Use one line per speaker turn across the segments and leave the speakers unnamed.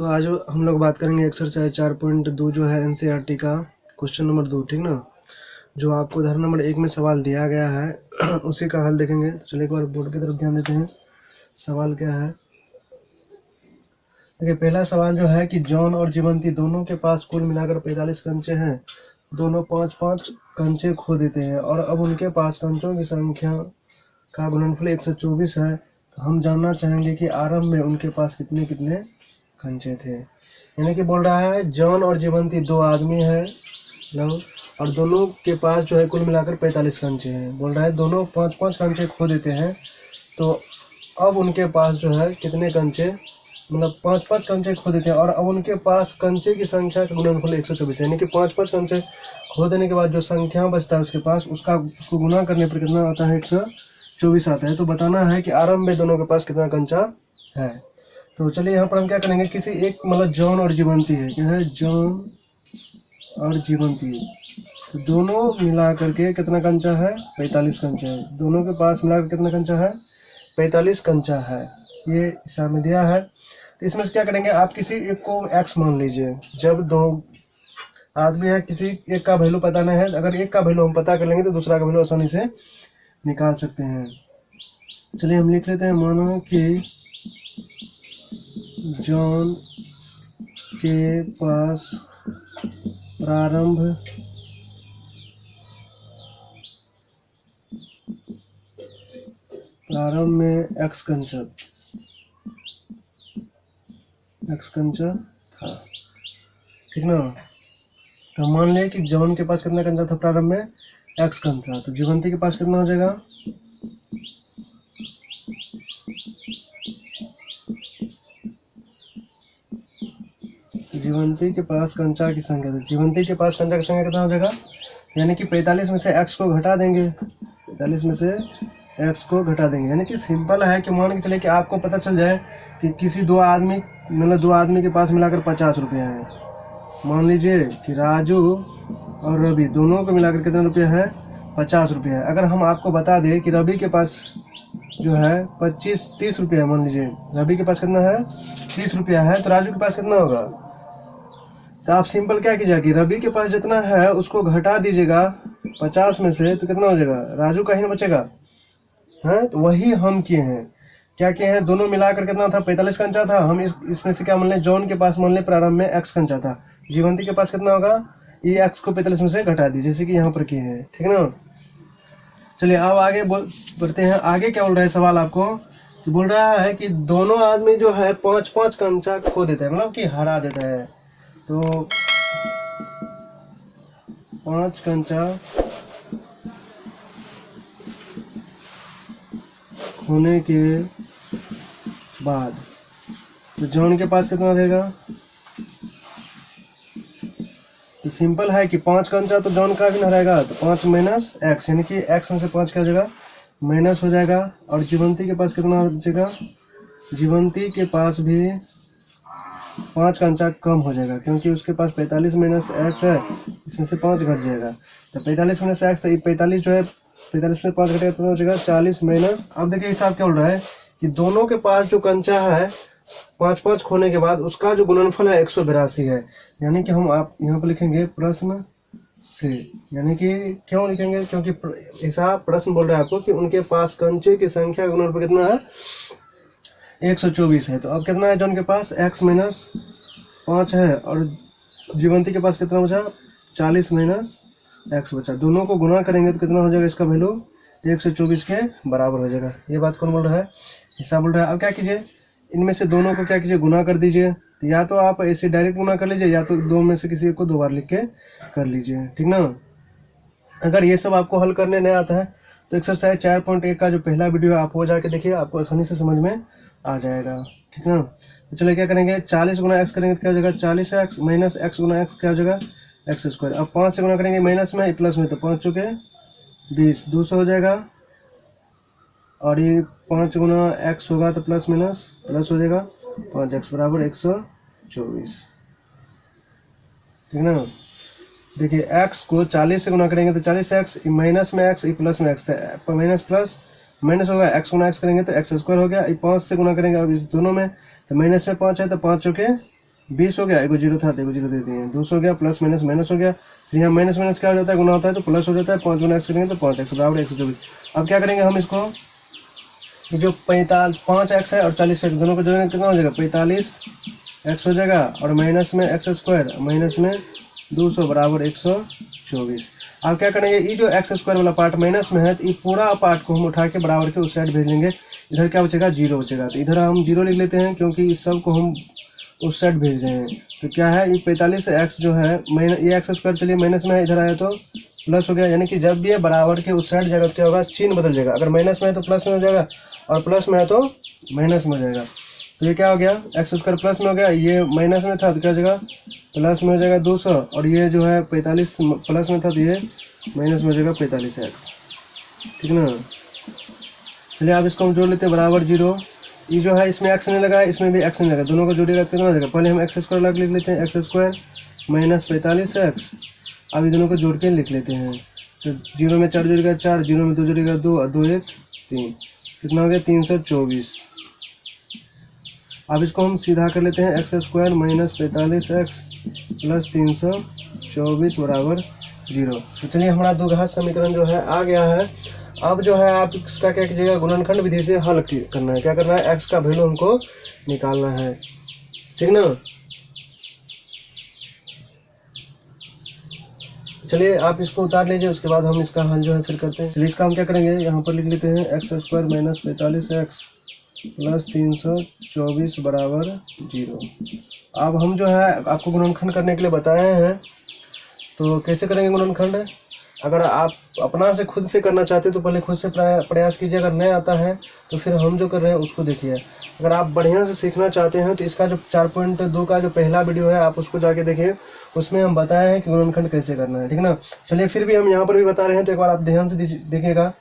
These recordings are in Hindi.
तो आज हम लोग बात करेंगे एक्सरसाइज 4.2 जो है एनसीईआरटी का क्वेश्चन नंबर 2, ठीक ना। जो आपको उदाहरण नंबर 1 में सवाल दिया गया है उसी का हल देखेंगे। तो चलिए एक बार बोर्ड की तरफ ध्यान देते हैं। सवाल क्या है, देखिए पहला सवाल जो है कि जॉन और जीवंती दोनों के पास कुल मिलाकर 45 कंचे हैं। दोनों 5-5 कंचे खो देते हैं और अब उनके पास कंचों की संख्या का गुणनफल 124 है। तो हम जानना चाहेंगे कि आरंभ में उनके पास कितने कितने कंचे थे। यानी कि बोल रहा है जॉन और जीवंती दो आदमी है और दोनों के पास जो है कुल मिलाकर 45 कंचे हैं। बोल रहा है दोनों 5-5 कंचे खो देते हैं, तो अब उनके पास जो है कितने कंचे, मतलब 5-5 कंचे खो देते हैं और अब उनके पास कंचे की संख्या का गुणनफल 124 है। यानी कि 5-5 कंचे खो देने के बाद जो संख्या बचता है उसके पास उसको गुना करने पर कितना आता है, 124 आता है। तो बताना है कि आरंभ में दोनों के पास कितना कंचा है। तो चलिए यहाँ पर हम क्या करेंगे, किसी एक मतलब जॉन और जीवंती है, क्या है, जॉन और जीवंती, तो दोनों मिला करके कितना कंचा है, 45 कंचा है। दोनों के पास मिलाकर कितना कंचा है, 45 कंचा है। ये हिसाब में दिया है। तो इसमें से क्या करेंगे, आप किसी एक को x मान लीजिए। जब दो आदमी है, किसी एक का वैल्यू पता नहीं है, अगर एक का वैल्यू हम पता कर लेंगे तो दूसरा का वैल्यू आसानी से निकाल सकते हैं। चलिए हम लिख लेते हैं, मानो कि जॉन के पास प्रारंभ में x कंचा था, ठीक ना। तो मान लिया कि जॉन के पास कितना कंचा था प्रारंभ में, x कंचा। तो जीवंती के पास कितना हो जाएगा, जीवंती के पास कंचा की संख्या, तो जीवंती के पास कंचा की संख्या कितना हो जाएगा, यानी कि 45 में से x को घटा देंगे, 45 में से x को घटा देंगे। यानी कि सिंपल है कि मान के चले कि आपको पता चल जाए कि किसी दो आदमी के पास मिलाकर 50 रुपया है। मान लीजिए कि राजू और रवि दोनों को मिलाकर कितना रुपया है, 50 रुपया है। अगर हम आपको बता दें कि रवि के पास जो है 30 रुपया है, मान लीजिए रवि के पास कितना है, 30 रुपया है, तो राजू के पास कितना होगा। तो आप सिंपल क्या कीजिएगा कि रवि के पास जितना है उसको घटा दीजिएगा 50 में से, तो कितना हो जाएगा, राजू का ही ना बचेगा है। तो वही हम किए हैं, क्या किए हैं, दोनों मिलाकर कितना था, 45 कंचा था। हम इसमें से क्या मान लें, जॉन के पास मान लें प्रारंभ में x कंचा था, जीवंती के पास कितना होगा, ये x को 45 में से घटा दी, जैसे कि यहाँ पर किए हैं, ठीक ना। चलिए अब आगे बढ़ते हैं। आगे क्या बोल रहा है सवाल आपको, कि बोल रहा है कि दोनों आदमी जो है 5-5 कंचा खो देता है, मतलब कि हरा देता है। तो 5 कंचा होने के बाद तो जॉन के पास कितना रहेगा। तो सिंपल है कि 5 कंचा तो जॉन का भी ना रहेगा, तो 5 माइनस x, यानी कि x में से 5 क्या हो जाएगा, माइनस हो जाएगा। और जीवंती के पास कितना बचेगा, जीवंती के पास भी 5 कंचा कम हो जाएगा, क्योंकि उसके पास 45 माइनस x है, इसमें से 5 घट जाएगा। तो 45 माइनस x, तो 45 जो है 45 में 5 घटेगा तो हो जाएगा 40 माइनस। अब देखिए हिसाब क्या बोल रहा है कि दोनों के पास जो कंचा है 5-5 खोने के बाद उसका जो गुणनफल है 182 है। यानी कि हम आप यहाँ पर लिखेंगे प्रश्न से, यानी कि क्यों लिखेंगे, क्योंकि हिसाब प्रश्न बोल रहा है आपको कि उनके पास कंचे की संख्या का गुणनफल कितना है, 124 है। तो अब कितना है जॉन के पास, x माइनस 5 है, और जीवंती के पास कितना बचा, 40 माइनस x बचा। दोनों को गुना करेंगे तो कितना हो जाएगा, इसका वैल्यू 124 के बराबर हो जाएगा। ये बात कौन बोल रहा है, हिसाब बोल रहा है। अब क्या कीजिए, इनमें से दोनों को क्या कीजिए, गुना कर दीजिए। तो या तो आप ऐसे डायरेक्ट गुना कर लीजिए, या तो दो में से किसी एक को 2 बार लिख के कर लीजिए, ठीक ना। अगर ये सब आपको हल करने नहीं आता है तो एक्सरसाइज 4.1 का जो पहला वीडियो है आप वो जाके देखिए, आपको आसानी से समझ में आ जाएगा, ठीक ना। तो चलिए क्या करेंगे, 40 गुना x करेंगे तो क्या हो जाएगा, 40x माइनस x गुना x क्या हो जाएगा, x स्क्वायर। अब 5 से गुना करेंगे माइनस में प्लस में, तो 5 चुके 20, 200 हो जाएगा। और ये 5 गुना x होगा तो प्लस माइनस प्लस हो जाएगा, 5x बराबर 124, ठीक ना। देखिए x को 40 से गुना करेंगे तो 40x, माइनस में x, प्लस में x, माइनस प्लस माइनस होगा, x गुना x करेंगे तो x स्क्वायर हो गया। 5 से गुना करेंगे अब इस दोनों में, तो माइनस में 5 है तो 5 चौके 20 हो गया, एगो जीरो था तो एगो जीरो दे दिए, 200 हो गया, प्लस माइनस माइनस हो गया, फिर यहाँ माइनस माइनस क्या हो जाता है, गुना होता है तो प्लस हो जाता है, 5 गुना एक्स करेंगे तो 5x बराबर 124। अब क्या करेंगे हम इसको, ये जो 5x है और 40x दोनों को जोड़ेंगे कितना हो जाएगा, 45x हो जाएगा, और माइनस में एक्स स्क्वायर माइनस में 200 बराबर 124। अब क्या करेंगे, ये जो एक्स स्क्वायर वाला पार्ट माइनस में है तो ये पूरा पार्ट को हम उठा के बराबर के उस साइड भेज देंगे, इधर क्या बचेगा, जीरो बचेगा, तो इधर हम जीरो लिख लेते हैं क्योंकि इस सब को हम उस साइड भेज रहे हैं। तो क्या है, ये 45x जो है ये एक्स स्क्वायर चलिए माइनस में है, इधर आया तो प्लस हो गया, यानी कि जब भी ये बराबर के उस साइड जाएगा तो क्या होगा, चिन्ह बदल जाएगा, अगर माइनस में है तो प्लस में हो जाएगा और प्लस में है तो माइनस में हो जाएगा। तो ये क्या हो गया, एक्स स्क्वायर प्लस में हो गया, ये माइनस में था तो क्या हो जाएगा, प्लस में हो जाएगा 200, और ये जो है 45 प्लस में था तो ये माइनस में हो जाएगा 45x, ठीक ना। चलिए अब इसको हम जोड़ लेते हैं, बराबर जीरो, ये जो है इसमें एक्स नहीं लगा है, इसमें भी एक्स नहीं लगा, दोनों को जोड़िएगा कितना हो जाएगा, पहले हम एक्स स्क्वायर लगा लिख लेते हैं, एक्स स्क्वायर माइनस 45x, अब ये दोनों को जोड़ के लिख लेते हैं, तो जीरो में 4 जोड़ेगा 4, जीरो में 2 जोड़ेगा 2 और 2 1 3, कितना हो गया 324। अब इसको हम सीधा कर लेते हैं, x square minus 45x plus 324 बराबर जीरो। तो चलिए हमारा द्विघात समीकरण जो है आ गया है। अब जो है आप इसका क्या कीजिएगा, गुणनखंड विधि से हल करना है, क्या करना है, x का वैल्यू हमको निकालना है, ठीक ना। चलिए आप इसको उतार लीजिए, उसके बाद हम इसका हल जो है फिर करते हैं। चलिए इसका हम क्या करेंगे, यहाँ पर लिख लेते हैं x square minus 45x plus 324 बराबर जीरो। अब हम जो है आपको गुणनखंड करने के लिए बताए हैं, तो कैसे करेंगे गुणनखंड। अगर आप अपना से खुद से करना चाहते हैं तो पहले खुद से प्रयास कीजिए, अगर नहीं आता है तो फिर हम जो कर रहे हैं उसको देखिए। अगर आप बढ़िया से सीखना चाहते हैं तो इसका जो 4.2 का जो पहला वीडियो है आप उसको जाके देखिए, उसमें हम बताए हैं कि गुणनखंड कैसे करना है, ठीक ना। चलिए फिर भी हम यहाँ पर भी बता रहे हैं, तो एक बार आप ध्यान से देखिएगा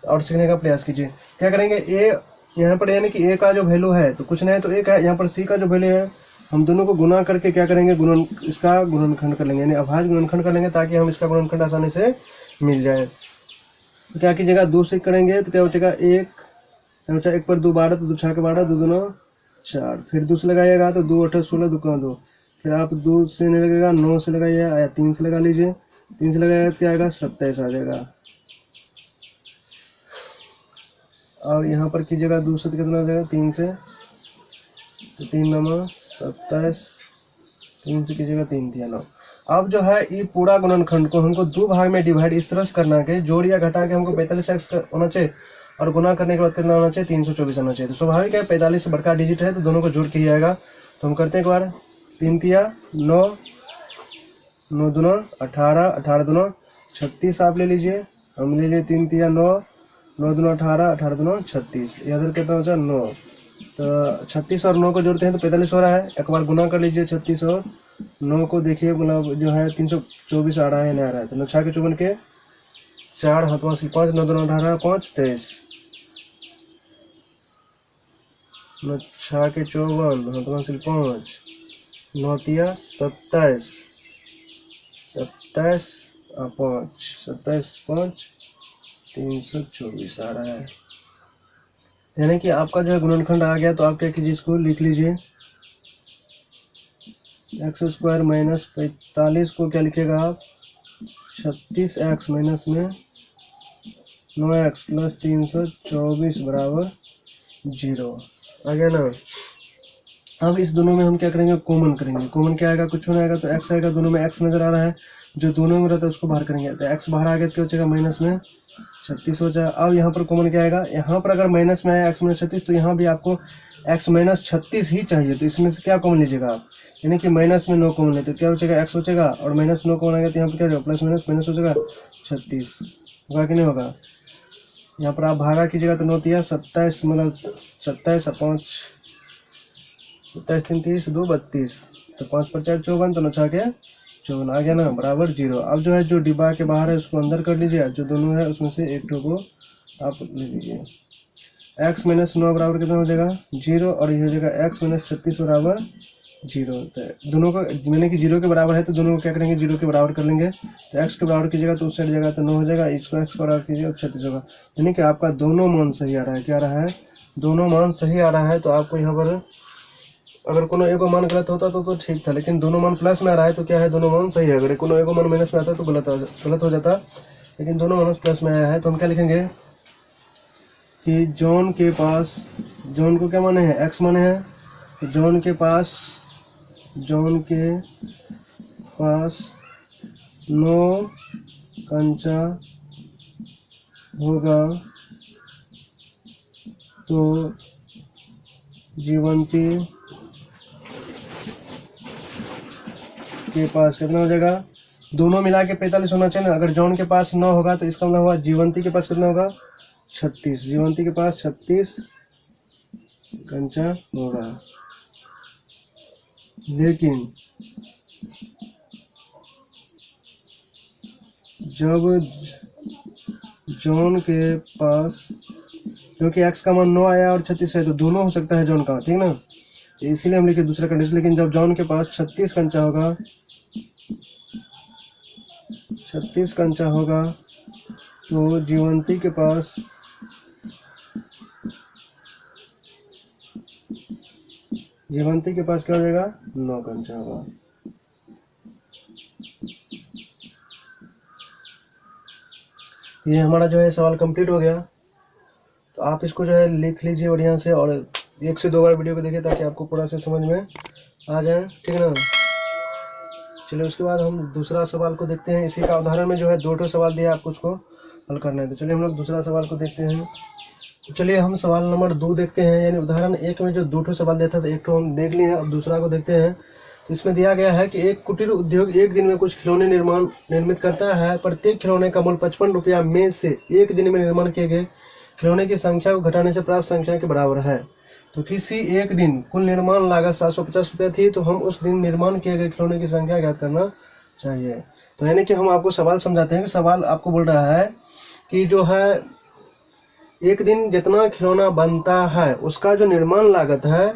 और सीखने का प्रयास कीजिए। क्या करेंगे, ए यहाँ पर यानी कि ए का जो वैल्यू है तो कुछ नहीं तो एक है, यहाँ पर सी का जो वैल्यू है हम दोनों को गुना करके क्या करेंगे, इसका गुणनखंड कर लेंगे, यानी अभाज्य गुणनखंड कर लेंगे ताकि हम इसका गुणनखंड आसानी से मिल जाए। तो क्या कीजिएगा, 2 से करेंगे तो क्या बचेगा, 1 पर 2 12, तो 2 6 के 12, 2 2 4, फिर 2 से लगाइएगा तो 2 8 16, 2 2, फिर आप 2 से नहीं लगेगा, 9 से लगाइए या 3 से लगा लीजिए, 3 से लगाइएगा क्या आएगा, 27 आ जाएगा। और यहाँ पर कीजिएगा 2 से कितना हो जाएगा, 3 से, तो 3 9 27, 3 से कीजिएगा 3 3 9। अब जो है ये पूरा गुणनखंड को हमको 2 भाग में डिवाइड इस तरह से करना है, जोड़ या घटा के हमको 45x होना चाहिए और गुना करने के बाद कितना होना चाहिए, 324 आना चाहिए। तो स्वाभाविक है 45 से बड़का डिजिट है तो दोनों को जोड़ के ही आएगा। तो हम करते हैं एक बार, 3 3 9, 9 2 18, 18 2 36 आप ले लीजिए, हम ले लीजिए 3 3 9, 9 2 18, 18 2 36, इधर कितना हो जाए 9, तो 36 और 9 को जोड़ते हैं तो 45 हो रहा है। एक बार गुना कर लीजिए 36 और 9 को, देखिए मतलब जो है 324 आ रहा है, नहीं आ रहा है, तो 9 6 के 54 के 4 हाथों से 5, 9 2 18 5 23, 9 6 के 54 हाथों से 5, 9 3 27, 27 और 5 27 5 324 आ रहा है। यानी कि आपका जो है गुणनखंड आ गया। तो आप क्या कीजिए, इसको लिख लीजिए, एक्स स्क्वायर माइनस 45 को क्या लिखेगा आप, 36x माइनस में 9x प्लस 324 बराबर जीरो। आ गया ना। अब इस दोनों में हम क्या करेंगे, कॉमन करेंगे। कॉमन क्या आएगा, कुछ नहीं आएगा तो x आएगा, दोनों में x नजर आ रहा है, जो दोनों में रहता है उसको बाहर करेंगे, तो x बाहर आ गया तो क्या बचेगा, माइनस में 36 हो जाएगा। अब यहाँ पर कॉमन क्या आएगा, यहाँ पर अगर माइनस में आया x माइनस 36 तो यहाँ भी आपको x माइनस 36 ही चाहिए, तो इसमें से क्या कॉमन लीजिएगा आप, यानी कि माइनस में 9 कॉमन लेते तो क्या बचेगा, x बचेगा, और माइनस 9 कॉमन आएगा तो यहाँ पर क्या होगा, प्लस माइनस माइनस हो जाएगा 36, होगा कि नहीं होगा। यहाँ पर आप भागा कीजिएगा तो 9 3 27, मतलब 27 और 5 27 3 30 2 32, तो 5 पर 4 54, तो 9 6 के 54 आ गया ना, बराबर जीरो। अब जो है जो डिब्बा के बाहर है उसको अंदर कर लीजिए, जो दोनों है उसमें से एक ठो को आप ले लीजिए। x माइनस 9 बराबर कितना हो जाएगा, जीरो, और ये हो जाएगा x माइनस 36 बराबर जीरो। तो दोनों को मैंने कि जीरो के बराबर है तो दोनों को क्या करेंगे, जीरो के बराबर कर लेंगे। तो x के बराबर कीजिएगा तो उस साइड जाएगा तो 9 हो जाएगा, इसको x बराबर कीजिएगा तो 36 होगा। यानी कि आपका दोनों मान सही आ रहा है। क्या आ रहा है, दोनों मान सही आ रहा है। तो आपको यहाँ पर अगर कोनो एगो मान गलत होता तो ठीक था, लेकिन दोनों मान प्लस में आ रहा है तो क्या है, दोनों मान सही है। अगर कोनो एगो मान माइनस में आता तो गलत हो जाता, लेकिन दोनों मान प्लस में आया है। तो हम क्या लिखेंगे कि जॉन के पास, जॉन को क्या माने हैं, एक्स माने हैं, तो जॉन के पास 9 कंचा होगा तो जीवंती के पास कितना हो जाएगा, दोनों मिला के 45 होना चाहिए ना। अगर जॉन के पास 9 होगा तो इसका मतलब हुआ जीवंती के पास कितना होगा, 36। जीवंती के पास 36 कंचा होगा। लेकिन जब जॉन के पास, क्योंकि एक्स का मान 9 आया और 36 है तो दोनों हो सकता है जॉन का, ठीक ना, तो इसीलिए हम लिखे दूसरा कंडीशन। लेकिन जब जॉन के पास 36 कंचा होगा, 36 कंचा होगा तो जीवंती के पास क्या हो जाएगा, 9 कंचा होगा। ये हमारा जो है सवाल कंप्लीट हो गया। तो आप इसको जो है लिख लीजिए बढ़िया से, और 1 से 2 बार वीडियो को देखिए ताकि आपको पूरा से समझ में आ जाए, ठीक ना। चलिए उसके बाद हम दूसरा सवाल को देखते हैं। इसी का उदाहरण में जो है 2 सवाल दिया आपको, उसको हल करना है। तो चलिए हम लोग दूसरा सवाल को देखते हैं। तो चलिए हम सवाल नंबर 2 देखते हैं। यानी उदाहरण 1 में जो 2 सवाल दिया था, तो 1 हम देख लिए हैं, अब दूसरा को देखते हैं। तो इसमें दिया गया है कि एक कुटीर उद्योग एक दिन में कुछ खिलौने निर्मित करता है। प्रत्येक खिलौने का मूल्य 55 रुपया में से एक दिन में निर्माण किए गए खिलौने की संख्या को घटाने से प्राप्त संख्या के बराबर है। तो किसी एक दिन कुल निर्माण लागत 750 रुपया थी, तो हम उस दिन निर्माण किए गए खिलौने की संख्या ज्ञात करना चाहिए। तो यानी कि हम आपको सवाल समझाते हैं कि सवाल आपको बोल रहा है कि जो है एक दिन जितना खिलौना बनता है उसका जो निर्माण लागत है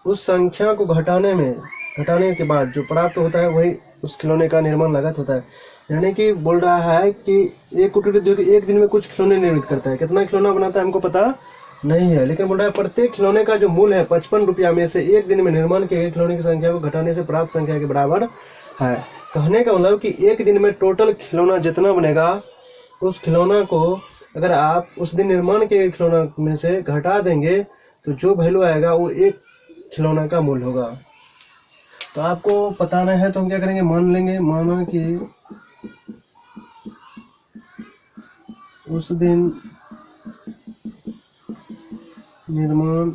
उस संख्या को घटाने के बाद जो प्राप्त होता है वही उस खिलौने का निर्माण लागत होता है। यानी कि बोल रहा है कि एक कुटीर उद्योग एक दिन में कुछ खिलौने निर्मित करता है। कितना खिलौना बनाता है हमको पता नहीं है, लेकिन बोल रहा है प्रत्येक खिलौने का जो मूल्य है 55 रुपया में से एक दिन में निर्माण किए गए खिलौने की संख्या को घटाने से प्राप्त संख्या के बराबर है। कहने का मतलब कि एक दिन में टोटल खिलौना जितना बनेगा उस खिलौना को अगर आप उस दिन निर्माण के खिलौना में से घटा देंगे तो जो वैल्यू आएगा वो एक खिलौना का मूल्य होगा। तो आपको बताना है तो हम क्या करेंगे, मान लेंगे, माना कि उस दिन निर्माण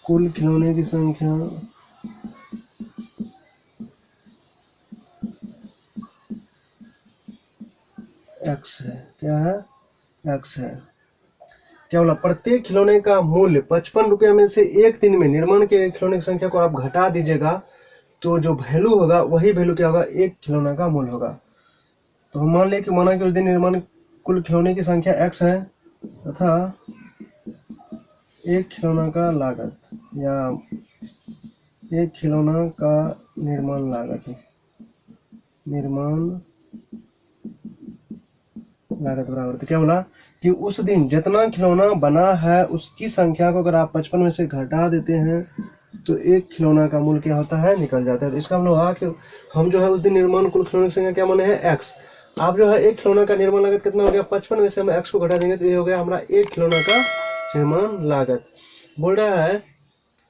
कुल खिलौने की संख्या एक्स है। क्या है, एक्स है। क्या बोला, प्रत्येक खिलौने का मूल्य 55 रुपया में से एक दिन में निर्माण के खिलौने की संख्या को आप घटा दीजिएगा तो जो वैल्यू होगा वही वैल्यू क्या होगा, एक खिलौना का मूल्य होगा। तो हम मान लें कि माना कि उस दिन निर्माण कुल खिलौने की संख्या x है तथा एक खिलौना का लागत या एक खिलौना का निर्माण लागत बराबर। तो क्या बोला कि उस दिन जितना खिलौना बना है उसकी संख्या को अगर आप 55 में से घटा देते हैं तो एक खिलौना का मूल्य क्या होता है, निकल जाता है। तो इसका मतलब हुआ कि हम जो है उस दिन निर्माण कुल खिलौने की संख्या क्या माने हैं, x। आप जो है एक खिलौना का निर्माण लागत कितना हो गया, 55 में से हम x को घटा देंगे तो ये हो गया हमारा एक खिलौना का निर्माण लागत। बोल रहा है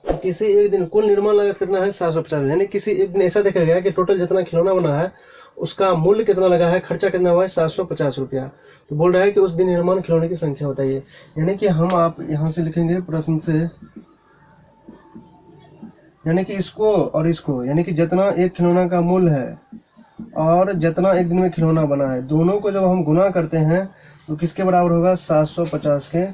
तो किसी एक दिन कुल निर्माण लागत कितना है, 750। यानी किसी एक दिन ऐसा देखा गया कि टोटल जितना खिलौना बना है उसका मूल्य कितना लगा है, खर्चा कितना हुआ है, 750 रुपया। तो बोल रहा है कि उस दिन निर्माण खिलौने की संख्या बताइए। यानी कि हम आप यहाँ से लिखेंगे प्रश्न से, यानी कि इसको और इसको, यानी कि जितना एक खिलौना का मूल्य है और जितना एक दिन में खिलौना बना है दोनों को जब हम गुना करते हैं तो किसके बराबर होगा, 750 के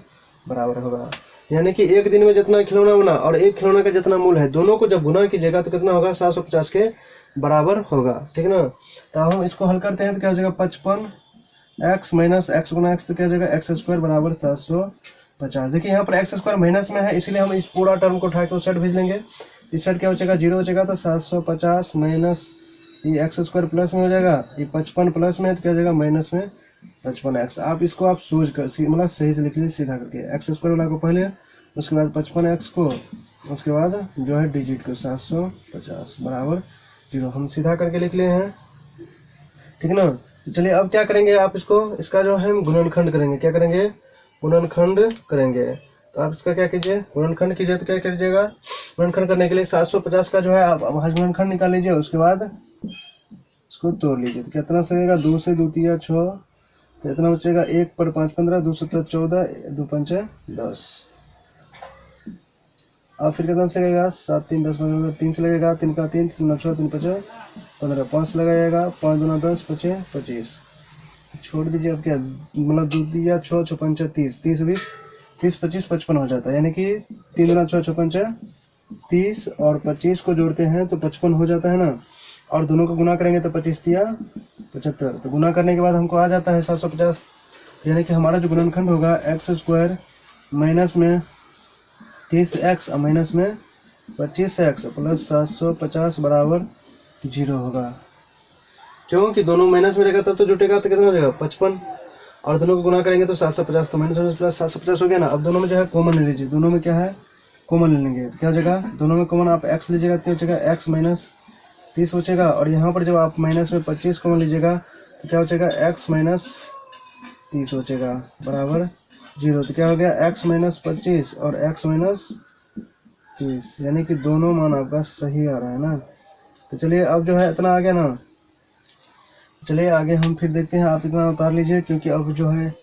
बराबर होगा। यानी कि एक दिन में जितना खिलौना बना और एक खिलौना का जितना मूल्य है दोनों को जब गुना कीजिएगा तो कितना होगा, 750 के बराबर होगा, ठीक ना। तो हम इसको हल करते हैं तो क्या हो जाएगा, 55x माइनस x गुना x, तो क्या हो जाएगा x स्क्वायर बराबर 750। देखिए यहाँ पर x स्क्वायर माइनस में है इसलिए हम इस पूरा टर्म को उठा के उस साइड भेज लेंगे। इस साइड क्या हो जाएगा, 0 हो जाएगा। तो 750 माइनस ये x स्क्वायर प्लस में हो जाएगा, ये 55 प्लस में है तो क्या हो जाएगा माइनस में 55x। आप इसको आप सोच कर मतलब सही से लिख लीजिए सीधा करके, x स्क्वायर वाला को पहले उसके बाद 55x को, उसके बाद जो है डिजिट को 750 बराबर 0। हम सीधा करके लिख लिए हैं, ठीक है ना। तो चलिए अब क्या करेंगे, आप इसका जो है हम गुणनखंड करेंगे। क्या करेंगे? गुणनखंड करेंगे। तो आप इसका क्या कीजिए, गुणनखंड कीजिए। तो क्या कीजिएगा, गुणनखंड करने के लिए 750 का जो है आप गुणनखंड निकाल लीजिए, उसके बाद इसको तोड़ लीजिए। तो कितना लगेगा, 2 से 2 तिया 6, तो इतना बचेगा 1 पर 5 15, 2 7 14, 2 5 10। अब फिर कितना से लगेगा, 7 3 10 15, 3 से लगेगा, 3 का 3, 3 9 6, 3 5 15, 5 से लगाइएगा, 5 2 10 5 25। छोड़ दीजिए। अब क्या, मतलब 2 दिया 6 6 5 30, 30 20 30 25 55 हो जाता है, यानी कि 3 2 6 6 5 30 और 25 को जोड़ते हैं तो 55 हो जाता है ना। और दोनों को गुना करेंगे तो 25 तिया 75। तो गुना करने के बाद हमको आ जाता है 750। यानी कि हमारा जो गुणनखंड होगा x² माइनस में 30x और माइनस में 25x प्लस 750 बराबर 0 होगा। क्योंकि दोनों माइनस में रहेगा तब तो जुटेगा, तो कितना हो जाएगा 55, और दोनों को गुना करेंगे तो 750, तो माइनस प्लस 750 हो गया ना। अब दोनों में जो है कॉमन ले लीजिए, दोनों में क्या है कॉमन ले लेंगे। तो क्या हो जाएगा, दोनों में कॉमन आप x लीजिएगा, क्या हो जाएगा x माइनस 30 बचेगा। और यहाँ पर जब आप माइनस में 25 कॉमन लीजिएगा तो क्या बचेगा, x माइनस 30 बचेगा बराबर 0। तो क्या हो गया, x माइनस 25 और x माइनस 30, यानी कि दोनों मान आपका सही आ रहा है ना। तो चलिए अब जो है इतना आ गया ना। चलिए आगे हम फिर देखते हैं। आप इतना उतार लीजिए, क्योंकि अब जो है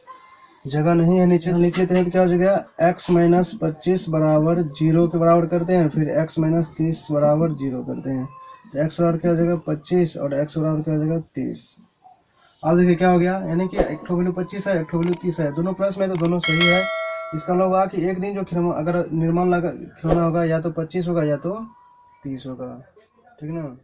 जगह नहीं है नीचे। लिख लेते हैं तो क्या हो जाएगा, x माइनस 25 बराबर 0 के बराबर करते हैं, फिर x माइनस 30 बराबर 0 करते हैं। तो x बराबर क्या हो जाएगा 25 और x बराबर क्या हो जाएगा 30। अब देखिए क्या हो गया, यानी कि एक ठो वैल्यू 25 है, एक ठो वैल्यू 30 है, दोनों प्लस में तो दोनों सही है। इसका मतलब हुआ कि एक दिन जो अगर निर्माण खिलौना होगा या तो 25 होगा या तो 30 होगा, ठीक है ना।